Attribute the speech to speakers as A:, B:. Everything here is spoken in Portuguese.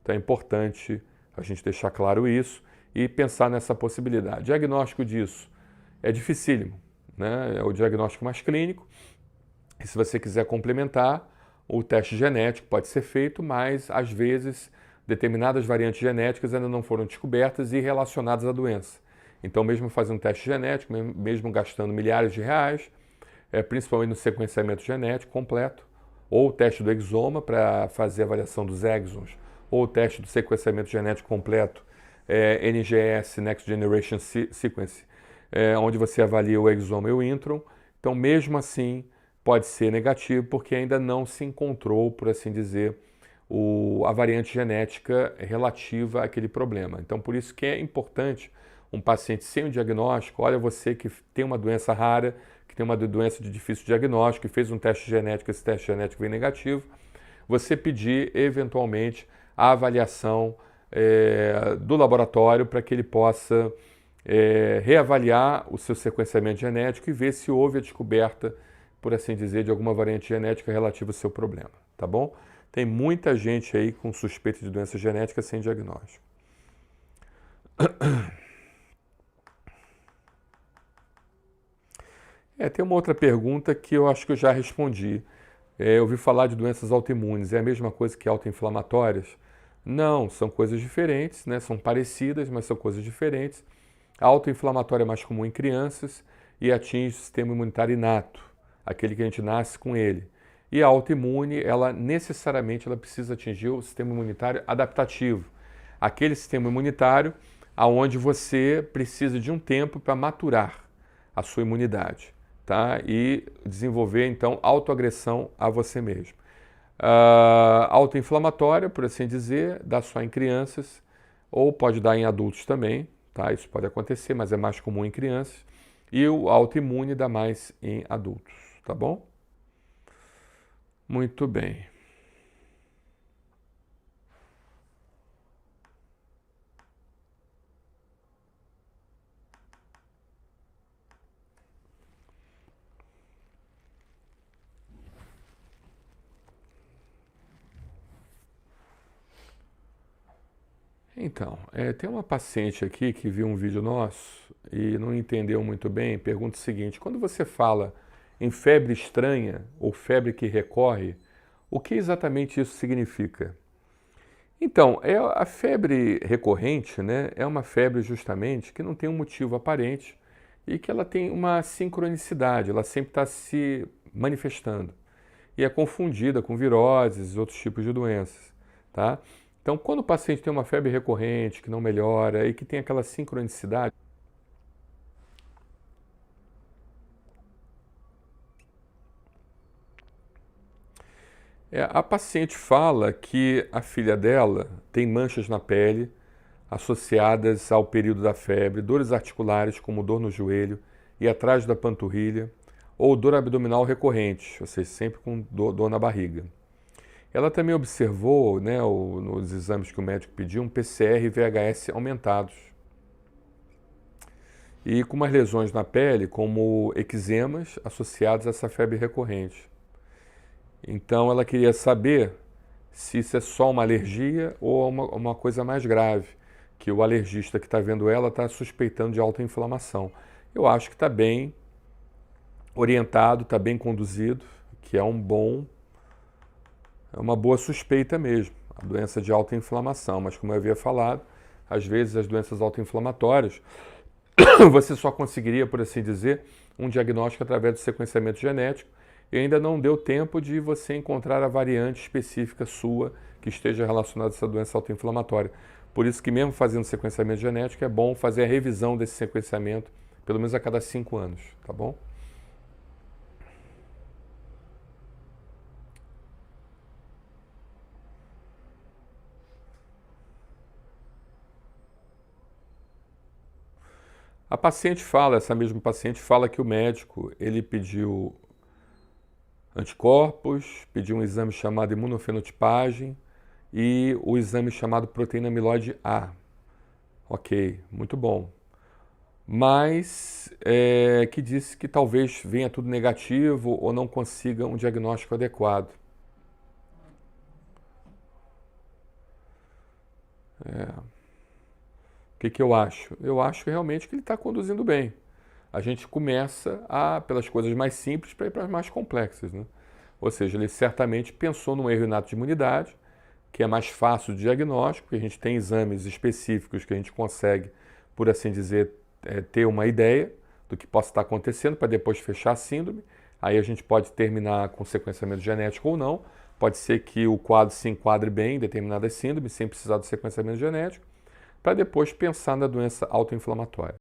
A: Então é importante a gente deixar claro isso e pensar nessa possibilidade. Diagnóstico disso é dificílimo, né? É o diagnóstico mais clínico. E se você quiser complementar, o teste genético pode ser feito, mas às vezes determinadas variantes genéticas ainda não foram descobertas e relacionadas à doença. Então, mesmo fazendo um teste genético, mesmo gastando milhares de reais, principalmente no sequenciamento genético completo, ou o teste do exoma para fazer a avaliação dos exons, ou o teste do sequenciamento genético completo, NGS, Next Generation Sequence, onde você avalia o exoma e o intron. Então, mesmo assim, pode ser negativo, porque ainda não se encontrou, por assim dizer, a variante genética relativa àquele problema. Então, por isso que é importante um paciente sem um diagnóstico, olha, você que tem uma doença rara, que tem uma doença de difícil diagnóstico, que fez um teste genético, esse teste genético vem negativo, você pedir, eventualmente, a avaliação do laboratório para que ele possa reavaliar o seu sequenciamento genético e ver se houve a descoberta, por assim dizer, de alguma variante genética relativa ao seu problema, tá bom? Tem muita gente aí com suspeita de doença genética sem diagnóstico. Tem uma outra pergunta que eu acho que eu já respondi. Eu ouvi falar de doenças autoimunes, é a mesma coisa que autoinflamatórias? Não, são coisas diferentes, né? São parecidas, mas são coisas diferentes. A autoinflamatória é mais comum em crianças e atinge o sistema imunitário inato, aquele que a gente nasce com ele. E a autoimune, ela necessariamente precisa atingir o sistema imunitário adaptativo, aquele sistema imunitário aonde você precisa de um tempo para maturar a sua imunidade, tá? E desenvolver, então, autoagressão a você mesmo. Autoinflamatória, por assim dizer, dá só em crianças, ou pode dar em adultos também, tá? Isso pode acontecer, mas é mais comum em crianças. E o autoimune dá mais em adultos, tá bom? Muito bem. Então, tem uma paciente aqui que viu um vídeo nosso e não entendeu muito bem. Pergunta o seguinte: quando você fala em febre estranha ou febre que recorre, o que exatamente isso significa? Então, a febre recorrente, né, é uma febre justamente que não tem um motivo aparente e que ela tem uma sincronicidade, ela sempre está se manifestando e é confundida com viroses e outros tipos de doenças, tá? Então, quando o paciente tem uma febre recorrente, que não melhora e que tem aquela sincronicidade, a paciente fala que a filha dela tem manchas na pele associadas ao período da febre, dores articulares como dor no joelho e atrás da panturrilha, ou dor abdominal recorrente, ou seja, sempre com dor na barriga. Ela também observou, né, nos exames que o médico pediu, um PCR e VHS aumentados. E com umas lesões na pele, como eczemas associados a essa febre recorrente. Então ela queria saber se isso é só uma alergia ou uma coisa mais grave, que o alergista que está vendo ela está suspeitando de autoinflamação. Eu acho que está bem orientado, está bem conduzido, que é uma boa suspeita mesmo, a doença de autoinflamação. Mas como eu havia falado, às vezes as doenças autoinflamatórias, você só conseguiria, por assim dizer, um diagnóstico através do sequenciamento genético e ainda não deu tempo de você encontrar a variante específica sua que esteja relacionada a essa doença autoinflamatória. Por isso que mesmo fazendo sequenciamento genético é bom fazer a revisão desse sequenciamento pelo menos a cada 5 anos, tá bom? Essa mesma paciente fala que o médico, ele pediu anticorpos, pediu um exame chamado imunofenotipagem e o exame chamado proteína amiloide A. Ok, muito bom. Mas que disse que talvez venha tudo negativo ou não consiga um diagnóstico adequado. O que eu acho? Eu acho realmente que ele está conduzindo bem. A gente começa pelas coisas mais simples para ir para as mais complexas, né? Ou seja, ele certamente pensou num erro inato de imunidade, que é mais fácil de diagnóstico, porque a gente tem exames específicos que a gente consegue, por assim dizer, ter uma ideia do que possa estar acontecendo para depois fechar a síndrome. Aí a gente pode terminar com sequenciamento genético ou não. Pode ser que o quadro se enquadre bem em determinadas síndromes, sem precisar do sequenciamento genético, para depois pensar na doença autoinflamatória.